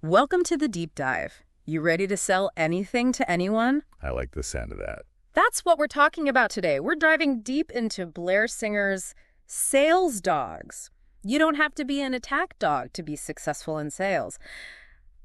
Welcome to the deep dive. You ready to sell anything to anyone? I like the sound of that. That's what we're talking about today. We're diving deep into Blair Singer's SalesDogs. You don't have to be an attack dog to be successful in sales.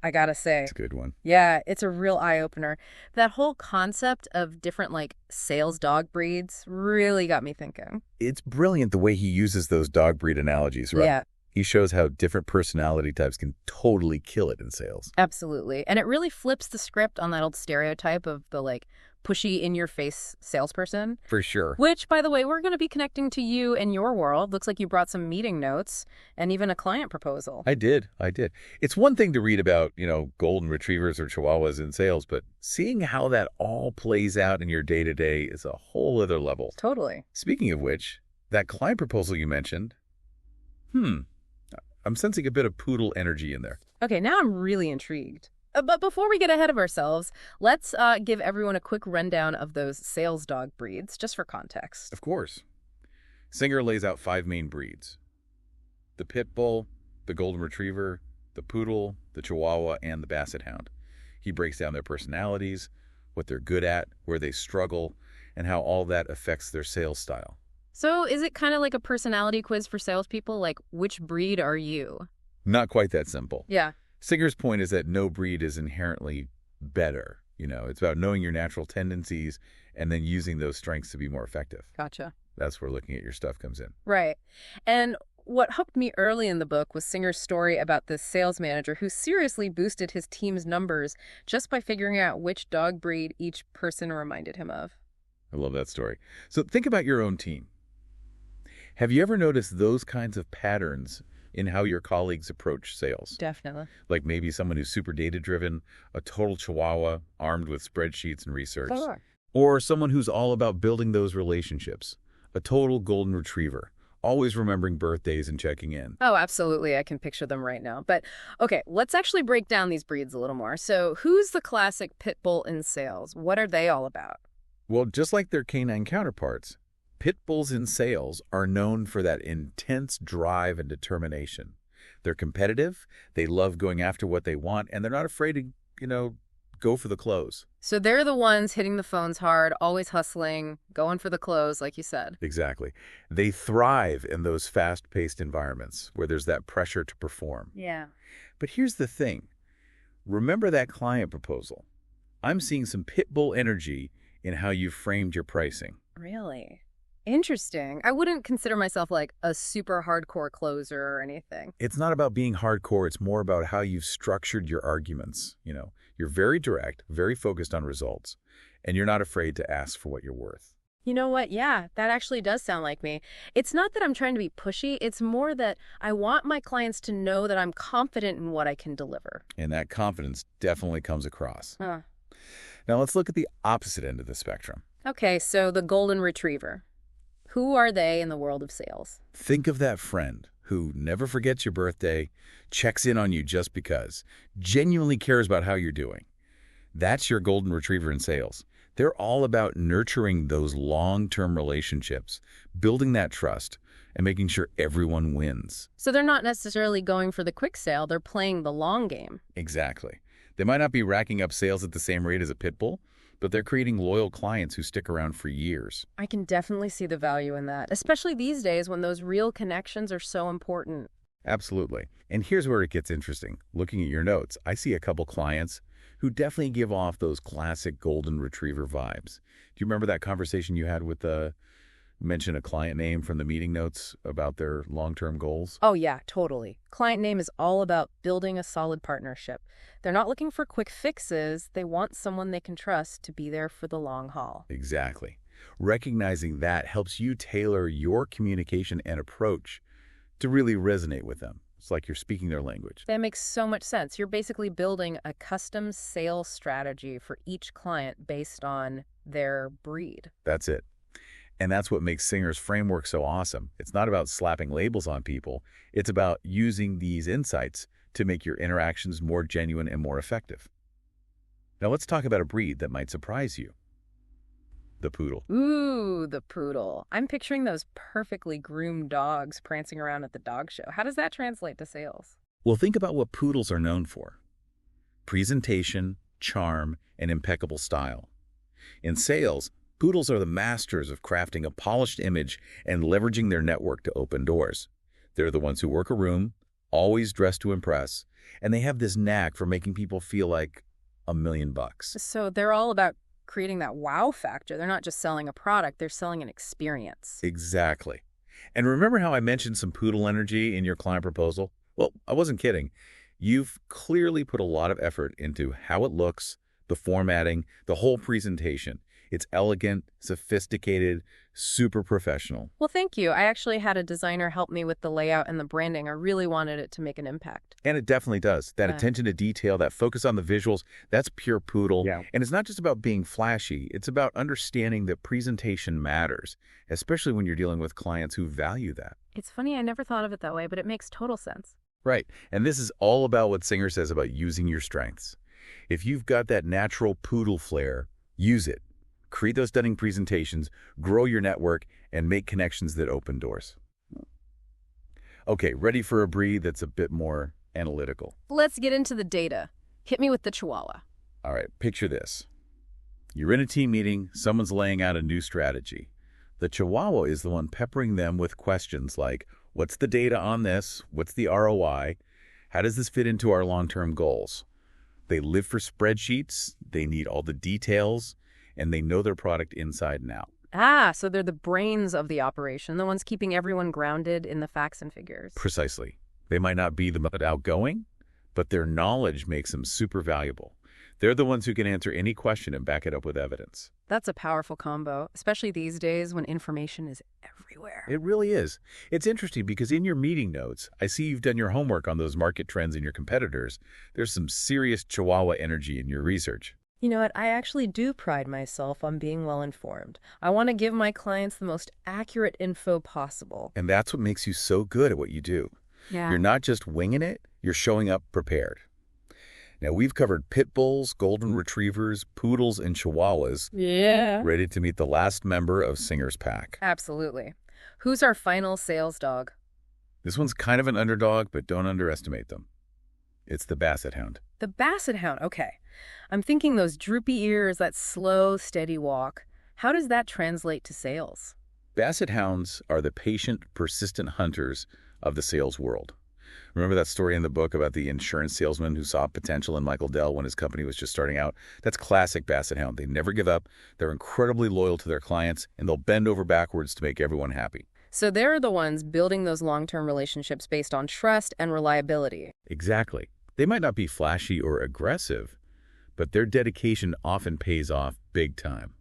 I gotta say. It's a good one. Yeah, it's a real eye-opener. That whole concept of different, sales dog breeds really got me thinking. It's brilliant the way he uses those dog breed analogies, right? Yeah. He shows how different personality types can totally kill it in sales. Absolutely. And it really flips the script on that old stereotype of the, pushy, in-your-face salesperson. For sure. Which, by the way, we're going to be connecting to you and your world. Looks like you brought some meeting notes and even a client proposal. I did. It's one thing to read about, golden retrievers or Chihuahuas in sales, but seeing how that all plays out in your day-to-day is a whole other level. Totally. Speaking of which, that client proposal you mentioned, I'm sensing a bit of poodle energy in there. Okay, now I'm really intrigued. But before we get ahead of ourselves, let's give everyone a quick rundown of those sales dog breeds, just for context. Of course. Singer lays out 5 main breeds: the Pit Bull, the Golden Retriever, the Poodle, the Chihuahua, and the Basset Hound. He breaks down their personalities, what they're good at, where they struggle, and how all that affects their sales style. So is it kind of like a personality quiz for salespeople? Like, which breed are you? Not quite that simple. Yeah. Singer's point is that no breed is inherently better. It's about knowing your natural tendencies and then using those strengths to be more effective. Gotcha. That's where looking at your stuff comes in. Right. And what hooked me early in the book was Singer's story about this sales manager who seriously boosted his team's numbers just by figuring out which dog breed each person reminded him of. I love that story. So think about your own team. Have you ever noticed those kinds of patterns in how your colleagues approach sales? Definitely. Like maybe someone who's super data-driven, a total Chihuahua armed with spreadsheets and research. Sure. Or someone who's all about building those relationships, a total Golden Retriever, always remembering birthdays and checking in. Oh, absolutely. I can picture them right now. But, okay, let's actually break down these breeds a little more. So who's the classic pit bull in sales? What are they all about? Well, just like their canine counterparts, pit bulls in sales are known for that intense drive and determination. They're competitive, they love going after what they want, and they're not afraid to, go for the close. So they're the ones hitting the phones hard, always hustling, going for the close, like you said. Exactly. They thrive in those fast-paced environments where there's that pressure to perform. Yeah. But here's the thing. Remember that client proposal. I'm seeing some pit bull energy in how you framed your pricing. Really? Interesting. I wouldn't consider myself like a super hardcore closer or anything. It's not about being hardcore. It's more about how you've structured your arguments. You're very direct, very focused on results, and you're not afraid to ask for what you're worth. You know what? Yeah, that actually does sound like me. It's not that I'm trying to be pushy. It's more that I want my clients to know that I'm confident in what I can deliver. And that confidence definitely comes across. Huh. Now let's look at the opposite end of the spectrum. Okay, so the Golden Retriever. Who are they in the world of sales? Think of that friend who never forgets your birthday, checks in on you just because, genuinely cares about how you're doing. That's your Golden Retriever in sales. They're all about nurturing those long-term relationships, building that trust, and making sure everyone wins. So they're not necessarily going for the quick sale. They're playing the long game. Exactly. They might not be racking up sales at the same rate as a pit bull, but they're creating loyal clients who stick around for years. I can definitely see the value in that, especially these days when those real connections are so important. Absolutely. And here's where it gets interesting. Looking at your notes, I see a couple clients who definitely give off those classic Golden Retriever vibes. Do you remember that conversation you had with mention a client name from the meeting notes about their long-term goals? Oh, yeah, totally. Client name is all about building a solid partnership. They're not looking for quick fixes. They want someone they can trust to be there for the long haul. Exactly. Recognizing that helps you tailor your communication and approach to really resonate with them. It's like you're speaking their language. That makes so much sense. You're basically building a custom sales strategy for each client based on their breed. That's it. And that's what makes Singer's framework so awesome. It's not about slapping labels on people. It's about using these insights to make your interactions more genuine and more effective. Now let's talk about a breed that might surprise you. The Poodle. Ooh, the Poodle. I'm picturing those perfectly groomed dogs prancing around at the dog show. How does that translate to sales? Well, think about what Poodles are known for. presentation, charm, and impeccable style. In sales, Poodles are the masters of crafting a polished image and leveraging their network to open doors. They're the ones who work a room, always dressed to impress, and they have this knack for making people feel like $1,000,000. So they're all about creating that wow factor. They're not just selling a product, they're selling an experience. Exactly. And remember how I mentioned some poodle energy in your client proposal? Well, I wasn't kidding. You've clearly put a lot of effort into how it looks, the formatting, the whole presentation. It's elegant, sophisticated, super professional. Well, thank you. I actually had a designer help me with the layout and the branding. I really wanted it to make an impact. And it definitely does. That attention to detail, that focus on the visuals, that's pure poodle. Yeah. And it's not just about being flashy. It's about understanding that presentation matters, especially when you're dealing with clients who value that. It's funny, I never thought of it that way, but it makes total sense. Right. And this is all about what Singer says about using your strengths. If you've got that natural poodle flair, use it. Create those stunning presentations, grow your network, and make connections that open doors. Okay, ready for a breed that's a bit more analytical. Let's get into the data. Hit me with the Chihuahua. All right, picture this. You're in a team meeting, someone's laying out a new strategy. The Chihuahua is the one peppering them with questions like, what's the data on this? What's the ROI? How does this fit into our long-term goals? They live for spreadsheets, they need all the details, and they know their product inside and out. Ah, so they're the brains of the operation, the ones keeping everyone grounded in the facts and figures. Precisely. They might not be the most outgoing, but their knowledge makes them super valuable. They're the ones who can answer any question and back it up with evidence. That's a powerful combo, especially these days when information is everywhere. It really is. It's interesting because in your meeting notes, I see you've done your homework on those market trends in your competitors. There's some serious Chihuahua energy in your research. You know what? I actually do pride myself on being well-informed. I want to give my clients the most accurate info possible. And that's what makes you so good at what you do. Yeah. You're not just winging it, you're showing up prepared. Now, we've covered pit bulls, golden retrievers, poodles, and chihuahuas. Yeah. Ready to meet the last member of Singer's pack. Absolutely. Who's our final sales dog? This one's kind of an underdog, but don't underestimate them. It's the Basset Hound. The Basset Hound. Okay. I'm thinking those droopy ears, that slow, steady walk. How does that translate to sales? Basset Hounds are the patient, persistent hunters of the sales world. Remember that story in the book about the insurance salesman who saw potential in Michael Dell when his company was just starting out? That's classic Basset Hound. They never give up. They're incredibly loyal to their clients, and they'll bend over backwards to make everyone happy. So they're the ones building those long-term relationships based on trust and reliability. Exactly. They might not be flashy or aggressive, but their dedication often pays off big time.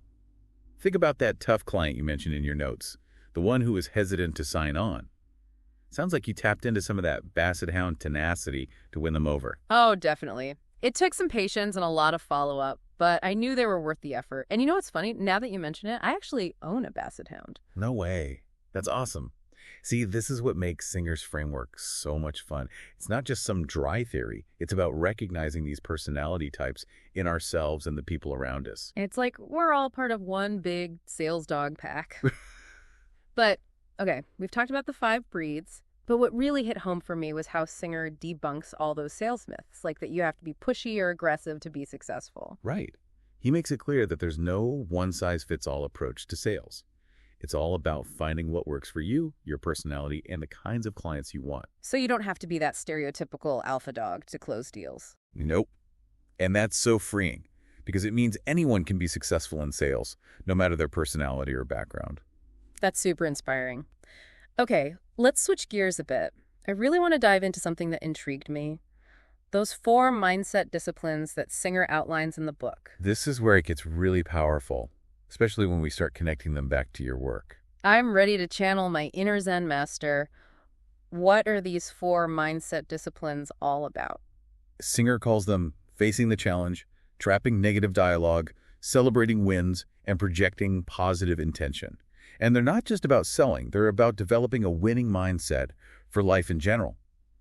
Think about that tough client you mentioned in your notes, the one who was hesitant to sign on. Sounds like you tapped into some of that Basset Hound tenacity to win them over. Oh, definitely. It took some patience and a lot of follow-up, but I knew they were worth the effort. And you know what's funny? Now that you mention it, I actually own a Basset Hound. No way. That's awesome. See, this is what makes Singer's framework so much fun. It's not just some dry theory. It's about recognizing these personality types in ourselves and the people around us. It's like we're all part of one big sales dog pack. But, okay, we've talked about the 5 breeds, but what really hit home for me was how Singer debunks all those sales myths, like that you have to be pushy or aggressive to be successful. Right. He makes it clear that there's no one-size-fits-all approach to sales. It's all about finding what works for you, your personality, and the kinds of clients you want. So you don't have to be that stereotypical alpha dog to close deals. Nope. And that's so freeing, because it means anyone can be successful in sales, no matter their personality or background. That's super inspiring. Okay, let's switch gears a bit. I really want to dive into something that intrigued me. Those 4 mindset disciplines that Singer outlines in the book. This is where it gets really powerful, especially when we start connecting them back to your work. I'm ready to channel my inner Zen master. What are these 4 mindset disciplines all about? Singer calls them facing the challenge, trapping negative dialogue, celebrating wins, and projecting positive intention. And they're not just about selling. They're about developing a winning mindset for life in general.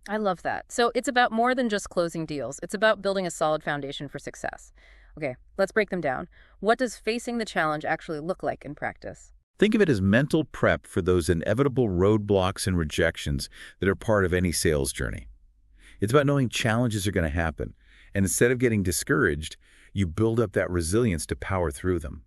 I love that. So it's about more than just closing deals. It's about building a solid foundation for success. Okay, let's break them down. What does facing the challenge actually look like in practice? Think of it as mental prep for those inevitable roadblocks and rejections that are part of any sales journey. It's about knowing challenges are going to happen And instead of getting discouraged, you build up that resilience to power through them.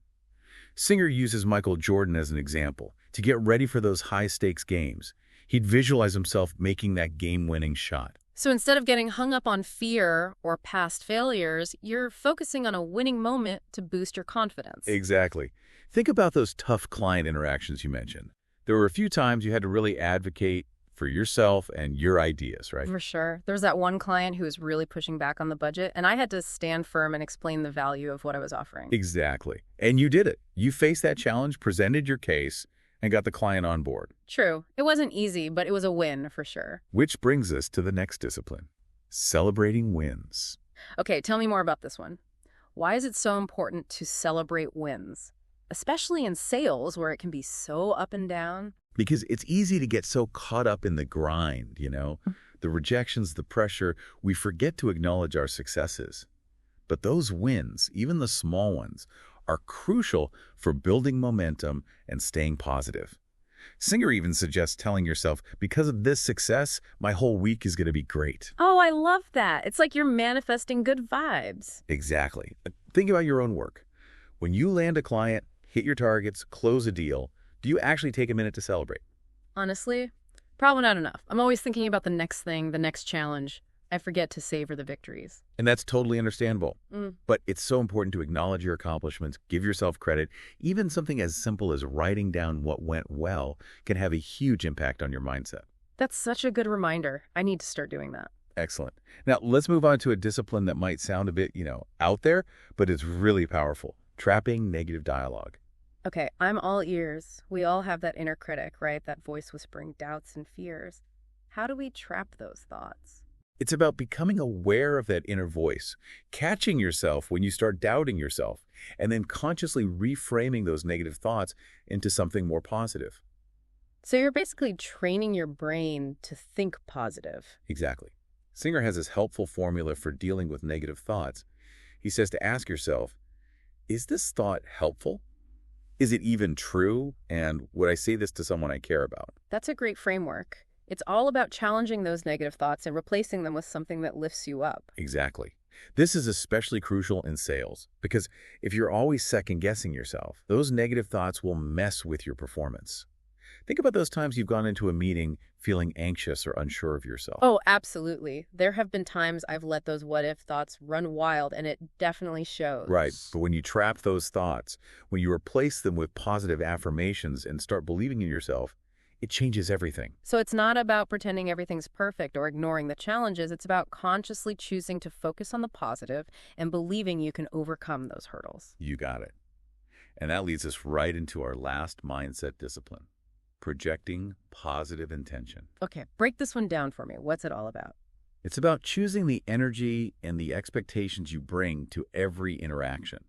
Singer uses Michael Jordan as an example. To get ready for those high-stakes games, he'd visualize himself making that game-winning shot. So instead of getting hung up on fear or past failures, you're focusing on a winning moment to boost your confidence. Exactly. Think about those tough client interactions you mentioned. There were a few times you had to really advocate for yourself and your ideas, right? For sure. There was that one client who was really pushing back on the budget, and I had to stand firm and explain the value of what I was offering. Exactly. And you did it. You faced that challenge, presented your case, and got the client on board. True. It wasn't easy, but it was a win for sure. Which brings us to the next discipline, celebrating wins. Okay, tell me more about this one. Why is it so important to celebrate wins? Especially in sales where it can be so up and down. Because it's easy to get so caught up in the grind, the rejections, the pressure, we forget to acknowledge our successes. But those wins, even the small ones, are crucial for building momentum and staying positive. Singer even suggests telling yourself, because of this success, my whole week is going to be great. Oh, I love that. It's like you're manifesting good vibes. Exactly. Think about your own work. When you land a client, hit your targets, close a deal, do you actually take a minute to celebrate? Honestly, probably not enough. I'm always thinking about the next thing, the next challenge. I forget to savor the victories. And that's totally understandable. But it's so important to acknowledge your accomplishments, give yourself credit. Even something as simple as writing down what went well can have a huge impact on your mindset. That's such a good reminder. I need to start doing that. Excellent. Now, let's move on to a discipline that might sound a bit, out there, but it's really powerful. Trapping negative dialogue. Okay, I'm all ears. We all have that inner critic, right? That voice whispering doubts and fears. How do we trap those thoughts? It's about becoming aware of that inner voice, catching yourself when you start doubting yourself, and then consciously reframing those negative thoughts into something more positive. So you're basically training your brain to think positive. Exactly. Singer has this helpful formula for dealing with negative thoughts. He says to ask yourself, is this thought helpful? Is it even true? And would I say this to someone I care about? That's a great framework. It's all about challenging those negative thoughts and replacing them with something that lifts you up. Exactly. This is especially crucial in sales because if you're always second-guessing yourself, those negative thoughts will mess with your performance. Think about those times you've gone into a meeting feeling anxious or unsure of yourself. Oh, absolutely. There have been times I've let those what-if thoughts run wild, and it definitely shows. Right. But when you trap those thoughts, when you replace them with positive affirmations and start believing in yourself, it changes everything. So it's not about pretending everything's perfect or ignoring the challenges. It's about consciously choosing to focus on the positive and believing you can overcome those hurdles. You got it. And that leads us right into our last mindset discipline, projecting positive intention. Okay, break this one down for me. What's it all about? It's about choosing the energy and the expectations you bring to every interaction.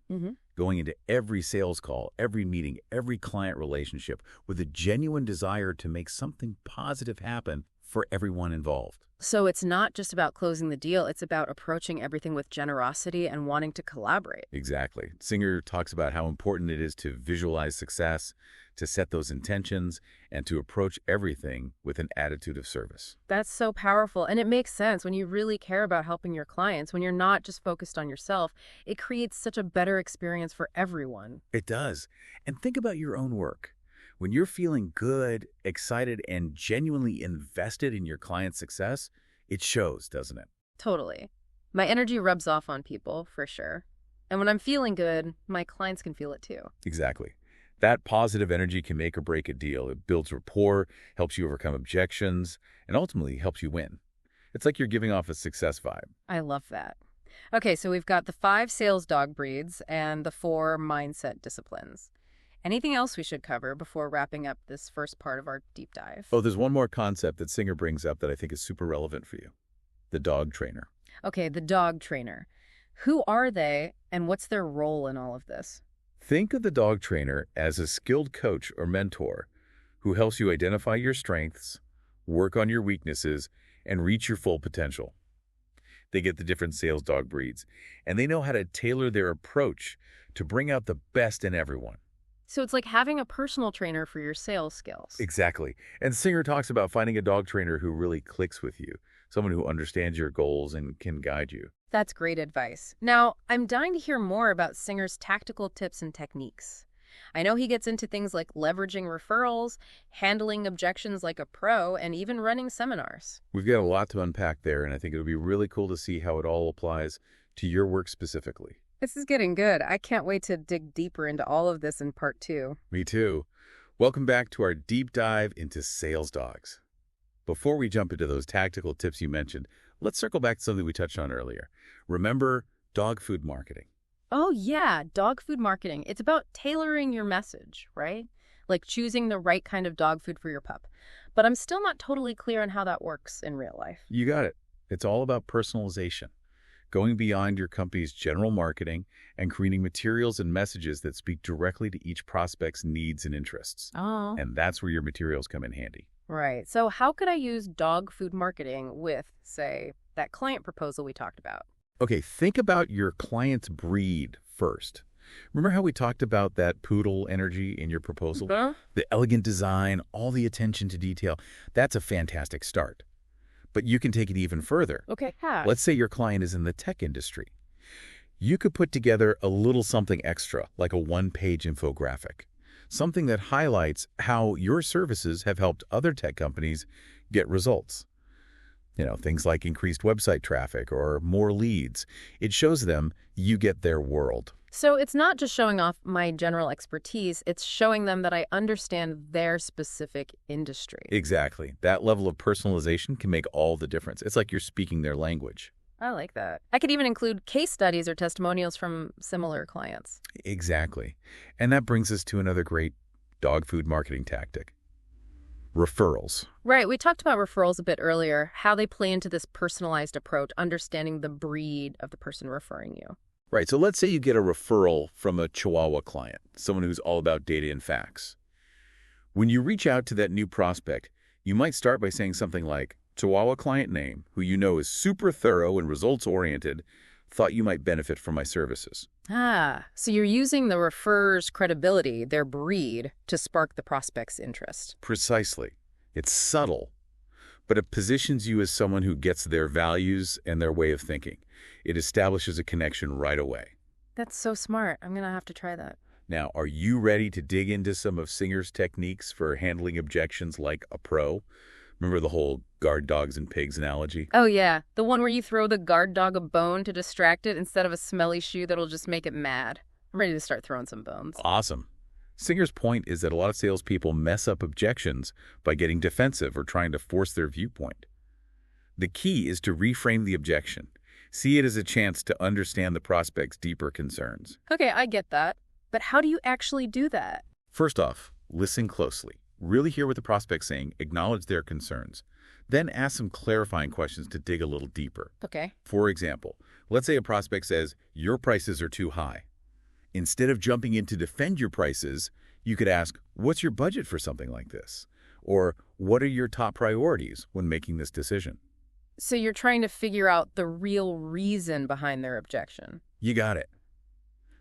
Going into every sales call, every meeting, every client relationship with a genuine desire to make something positive happen for everyone involved. So it's not just about closing the deal. It's about approaching everything with generosity and wanting to collaborate. Exactly. Singer talks about how important it is to visualize success, to set those intentions, and to approach everything with an attitude of service. That's so powerful. And it makes sense when you really care about helping your clients, when you're not just focused on yourself. It creates such a better experience for everyone. It does. And think about your own work. When you're feeling good, excited, and genuinely invested in your client's success, it shows, doesn't it? Totally. My energy rubs off on people, for sure. And when I'm feeling good, my clients can feel it too. Exactly. That positive energy can make or break a deal. It builds rapport, helps you overcome objections, and ultimately helps you win. It's like you're giving off a success vibe. I love that. Okay, so we've got the 5 sales dog breeds and the 4 mindset disciplines. Anything else we should cover before wrapping up this first part of our deep dive? Oh, there's one more concept that Singer brings up that I think is super relevant for you. The dog trainer. Okay, the dog trainer. Who are they and what's their role in all of this? Think of the dog trainer as a skilled coach or mentor who helps you identify your strengths, work on your weaknesses, and reach your full potential. They get the different sales dog breeds, and they know how to tailor their approach to bring out the best in everyone. So it's like having a personal trainer for your sales skills. Exactly. And Singer talks about finding a dog trainer who really clicks with you, someone who understands your goals and can guide you. That's great advice. Now, I'm dying to hear more about Singer's tactical tips and techniques. I know he gets into things like leveraging referrals, handling objections like a pro, and even running seminars. We've got a lot to unpack there, and I think it'll be really cool to see how it all applies to your work specifically. This is getting good. I can't wait to dig deeper into all of this in part 2. Me too. Welcome back to our deep dive into SalesDogs. Before we jump into those tactical tips you mentioned, let's circle back to something we touched on earlier. Remember dog food marketing. Oh, yeah, dog food marketing. It's about tailoring your message, right? Like choosing the right kind of dog food for your pup. But I'm still not totally clear on how that works in real life. You got it. It's all about personalization, going beyond your company's general marketing and creating materials and messages that speak directly to each prospect's needs and interests. Oh. And that's where your materials come in handy. Right. So how could I use dog food marketing with, say, that client proposal we talked about? Okay, think about your client's breed first. Remember how we talked about that poodle energy in your proposal? The elegant design, all the attention to detail. That's a fantastic start. But you can take it even further. Okay. Yeah. Let's say your client is in the tech industry. You could put together a little something extra, like a one-page infographic. Something that highlights how your services have helped other tech companies get results. Things like increased website traffic or more leads. It shows them you get their world. So it's not just showing off my general expertise, it's showing them that I understand their specific industry. Exactly. That level of personalization can make all the difference. It's like you're speaking their language. I like that. I could even include case studies or testimonials from similar clients. Exactly. And that brings us to another great dog food marketing tactic. Referrals. Right. We talked about referrals a bit earlier, how they play into this personalized approach, understanding the breed of the person referring you. Right. So let's say you get a referral from a Chihuahua client, someone who's all about data and facts. When you reach out to that new prospect, you might start by saying something like, Chihuahua client name, who you know is super thorough and results-oriented, thought you might benefit from my services. Ah, so you're using the referrer's credibility, their breed, to spark the prospect's interest. Precisely. It's subtle, but it positions you as someone who gets their values and their way of thinking. It establishes a connection right away. That's so smart. I'm going to have to try that. Now, are you ready to dig into some of Singer's techniques for handling objections like a pro? Remember the whole guard dogs and pigs analogy? Oh, yeah. The one where you throw the guard dog a bone to distract it instead of a smelly shoe that'll just make it mad. I'm ready to start throwing some bones. Awesome. Singer's point is that a lot of salespeople mess up objections by getting defensive or trying to force their viewpoint. The key is to reframe the objection. See it as a chance to understand the prospect's deeper concerns. Okay, I get that. But how do you actually do that? First off, listen closely. Really hear what the prospect's saying, acknowledge their concerns. Then ask some clarifying questions to dig a little deeper. Okay. For example, let's say a prospect says, your prices are too high. Instead of jumping in to defend your prices, you could ask, what's your budget for something like this? Or what are your top priorities when making this decision? So you're trying to figure out the real reason behind their objection. You got it.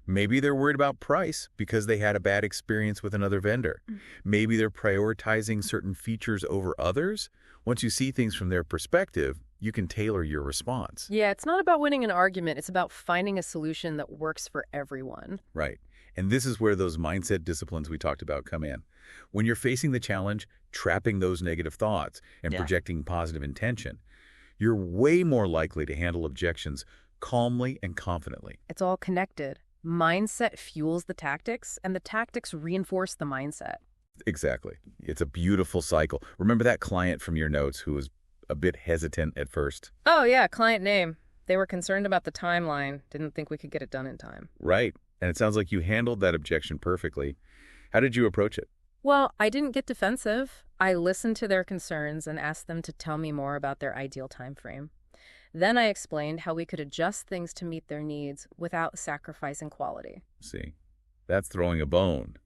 Maybe they're worried about price because they had a bad experience with another vendor. Maybe they're prioritizing certain features over others. Once you see things from their perspective, you can tailor your response. Yeah, it's not about winning an argument. It's about finding a solution that works for everyone. Right. And this is where those mindset disciplines we talked about come in. When you're facing the challenge, trapping those negative thoughts and projecting positive intention, you're way more likely to handle objections calmly and confidently. It's all connected. Mindset fuels the tactics, and the tactics reinforce the mindset. Exactly. It's a beautiful cycle. Remember that client from your notes who was a bit hesitant at first? Oh, yeah, client name. They were concerned about the timeline, didn't think we could get it done in time. Right. And it sounds like you handled that objection perfectly. How did you approach it? Well, I didn't get defensive. I listened to their concerns and asked them to tell me more about their ideal time frame. Then I explained how we could adjust things to meet their needs without sacrificing quality. See, that's throwing a bone.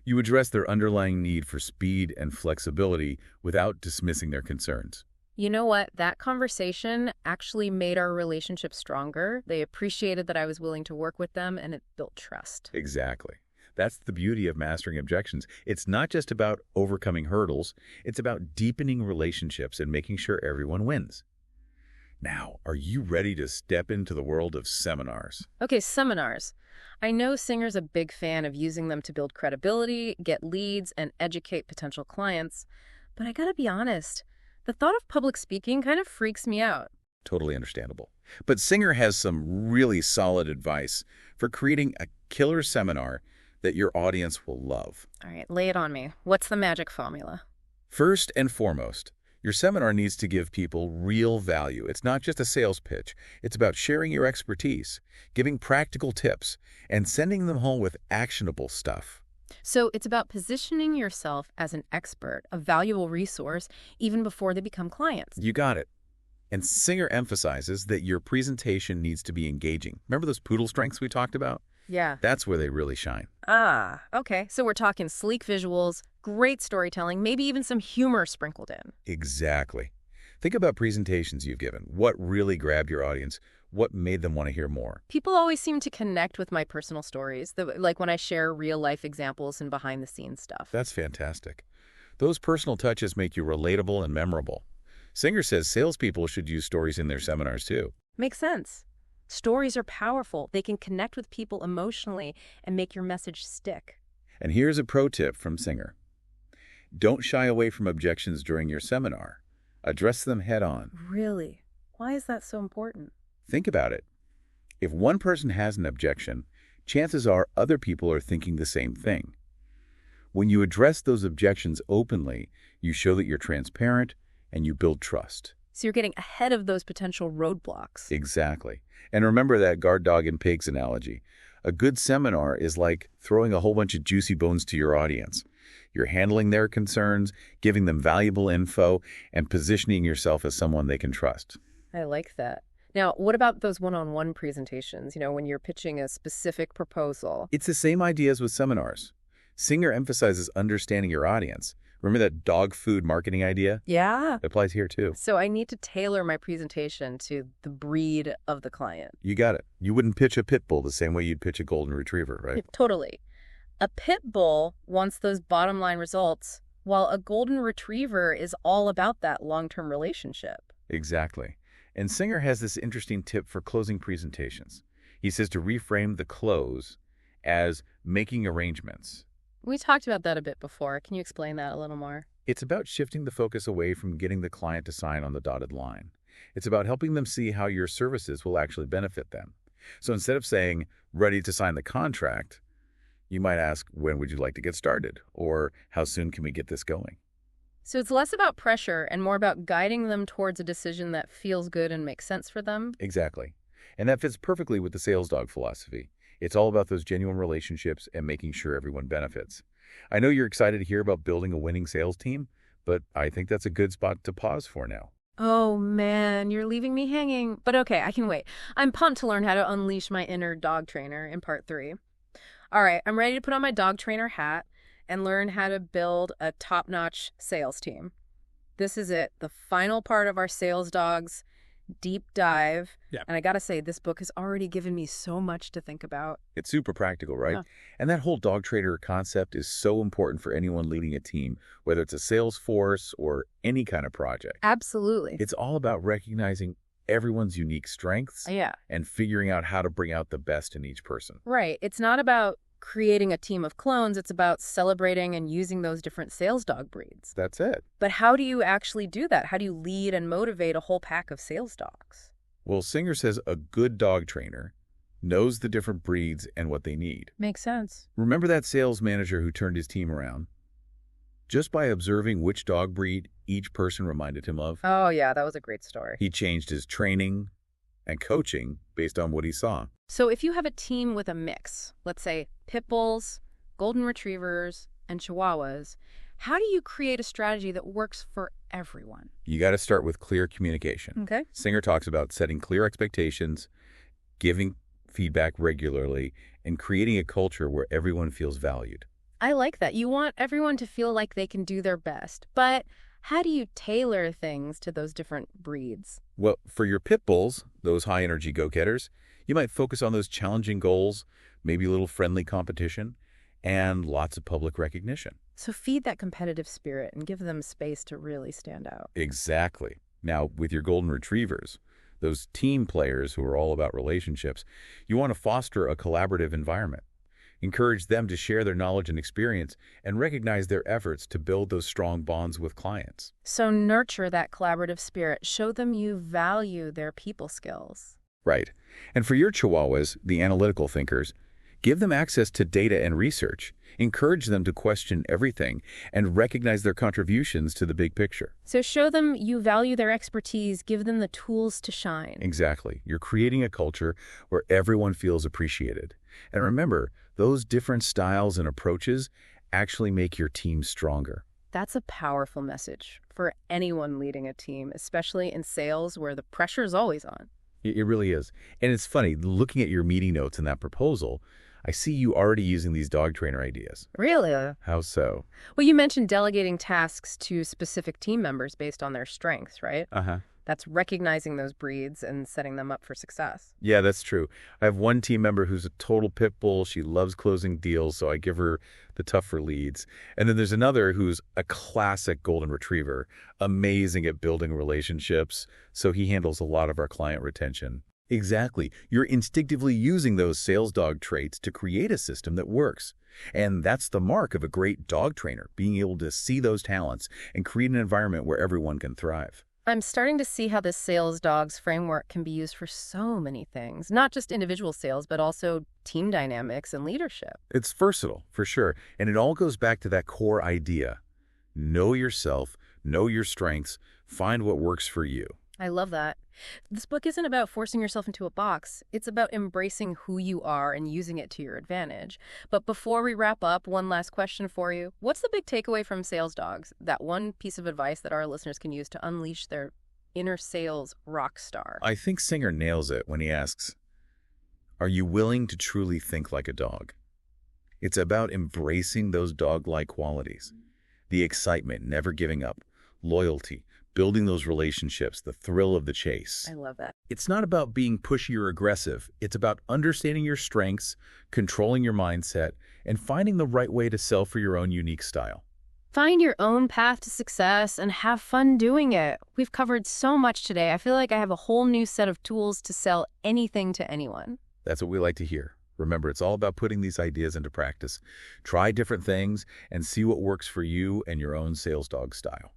You address their underlying need for speed and flexibility without dismissing their concerns. You know what? That conversation actually made our relationship stronger. They appreciated that I was willing to work with them, and it built trust. Exactly. That's the beauty of mastering objections. It's not just about overcoming hurdles. It's about deepening relationships and making sure everyone wins. Now, are you ready to step into the world of seminars? Okay, seminars. I know Singer's a big fan of using them to build credibility, get leads, and educate potential clients. But I gotta be honest, the thought of public speaking kind of freaks me out. Totally understandable. But Singer has some really solid advice for creating a killer seminar that your audience will love. All right, lay it on me. What's the magic formula? First and foremost, your seminar needs to give people real value. It's not just a sales pitch. It's about sharing your expertise, giving practical tips, and sending them home with actionable stuff. So it's about positioning yourself as an expert, a valuable resource, even before they become clients. You got it. And Singer emphasizes that your presentation needs to be engaging. Remember those poodle strengths we talked about? Yeah. That's where they really shine. Ah, okay. So we're talking sleek visuals, great storytelling, maybe even some humor sprinkled in. Exactly. Think about presentations you've given. What really grabbed your audience? What made them want to hear more? People always seem to connect with my personal stories, like when I share real-life examples and behind-the-scenes stuff. That's fantastic. Those personal touches make you relatable and memorable. Singer says salespeople should use stories in their seminars too. Makes sense. Stories are powerful. They can connect with people emotionally and make your message stick. And here's a pro tip from Singer. Don't shy away from objections during your seminar. Address them head on. Really? Why is that so important? Think about it. If one person has an objection, chances are other people are thinking the same thing. When you address those objections openly, you show that you're transparent and you build trust. So you're getting ahead of those potential roadblocks. Exactly. And remember that guard dog and pigs analogy. A good seminar is like throwing a whole bunch of juicy bones to your audience. You're handling their concerns, giving them valuable info, and positioning yourself as someone they can trust. I like that. Now, what about those one-on-one presentations, when you're pitching a specific proposal? It's the same idea as with seminars. Singer emphasizes understanding your audience. Remember that dog food marketing idea? Yeah. It applies here too. So I need to tailor my presentation to the breed of the client. You got it. You wouldn't pitch a pit bull the same way you'd pitch a golden retriever, right? Totally. A pit bull wants those bottom line results, while a golden retriever is all about that long-term relationship. Exactly. And Singer has this interesting tip for closing presentations. He says to reframe the close as making arrangements. We talked about that a bit before. Can you explain that a little more? It's about shifting the focus away from getting the client to sign on the dotted line. It's about helping them see how your services will actually benefit them. So instead of saying, ready to sign the contract, you might ask, when would you like to get started? Or how soon can we get this going? So it's less about pressure and more about guiding them towards a decision that feels good and makes sense for them. Exactly. And that fits perfectly with the sales dog philosophy. It's all about those genuine relationships and making sure everyone benefits. I know you're excited to hear about building a winning sales team, but I think that's a good spot to pause for now. Oh man, you're leaving me hanging. But okay, I can wait. I'm pumped to learn how to unleash my inner dog trainer in part 3. All right, I'm ready to put on my dog trainer hat and learn how to build a top-notch sales team. This is it, the final part of our SalesDogs deep dive. Yeah. And I gotta say, this book has already given me so much to think about. It's super practical, right? Yeah. And that whole dog trainer concept is so important for anyone leading a team, whether it's a sales force or any kind of project. Absolutely. It's all about recognizing everyone's unique strengths Yeah. and figuring out how to bring out the best in each person. Right. It's not about creating a team of clones. It's about celebrating and using those different sales dog breeds. That's it. But how do you actually do that? How do you lead and motivate a whole pack of sales dogs? Well, Singer says a good dog trainer knows the different breeds and what they need. Makes sense. Remember that sales manager who turned his team around? Just by observing which dog breed each person reminded him of, Oh, yeah, that was a great story. he changed his training and coaching based on what he saw. So if you have a team with a mix, let's say pit bulls, golden retrievers, and chihuahuas, how do you create a strategy that works for everyone? You got to start with clear communication. Okay. Singer talks about setting clear expectations, giving feedback regularly, and creating a culture where everyone feels valued. I like that. You want everyone to feel like they can do their best. But how do you tailor things to those different breeds? Well, for your pit bulls, those high-energy go-getters, you might focus on those challenging goals, maybe a little friendly competition, and lots of public recognition. So feed that competitive spirit and give them space to really stand out. Exactly. Now, with your golden retrievers, those team players who are all about relationships, you want to foster a collaborative environment. Encourage them to share their knowledge and experience and recognize their efforts to build those strong bonds with clients. So nurture that collaborative spirit. Show them you value their people skills. Right. And for your Chihuahuas, the analytical thinkers, give them access to data and research. Encourage them to question everything and recognize their contributions to the big picture. So show them you value their expertise. Give them the tools to shine. Exactly. You're creating a culture where everyone feels appreciated. And remember, those different styles and approaches actually make your team stronger. That's a powerful message for anyone leading a team, especially in sales where the pressure is always on. It really is. And it's funny, looking at your meeting notes in that proposal, I see you already using these dog trainer ideas. Really? How so? Well, you mentioned delegating tasks to specific team members based on their strengths, right? Uh-huh. That's recognizing those breeds and setting them up for success. Yeah, that's true. I have one team member who's a total pit bull. She loves closing deals, so I give her the tougher leads. And then there's another who's a classic golden retriever, amazing at building relationships, so he handles a lot of our client retention. Exactly. You're instinctively using those sales dog traits to create a system that works. And that's the mark of a great dog trainer, being able to see those talents and create an environment where everyone can thrive. I'm starting to see how this SalesDogs framework can be used for so many things, not just individual sales, but also team dynamics and leadership. It's versatile, for sure. And it all goes back to that core idea. Know yourself, know your strengths, find what works for you. I love that. This book isn't about forcing yourself into a box. It's about embracing who you are and using it to your advantage. But before we wrap up, one last question for you. What's the big takeaway from SalesDogs? That one piece of advice that our listeners can use to unleash their inner sales rock star? I think Singer nails it when he asks, are you willing to truly think like a dog? It's about embracing those dog-like qualities. The excitement, never giving up, loyalty, building those relationships, the thrill of the chase. I love that. It's not about being pushy or aggressive. It's about understanding your strengths, controlling your mindset, and finding the right way to sell for your own unique style. Find your own path to success and have fun doing it. We've covered so much today. I feel like I have a whole new set of tools to sell anything to anyone. That's what we like to hear. Remember, it's all about putting these ideas into practice. Try different things and see what works for you and your own sales dog style.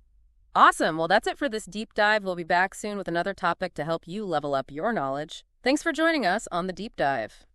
Awesome. Well, that's it for this deep dive. We'll be back soon with another topic to help you level up your knowledge. Thanks for joining us on the Deep Dive.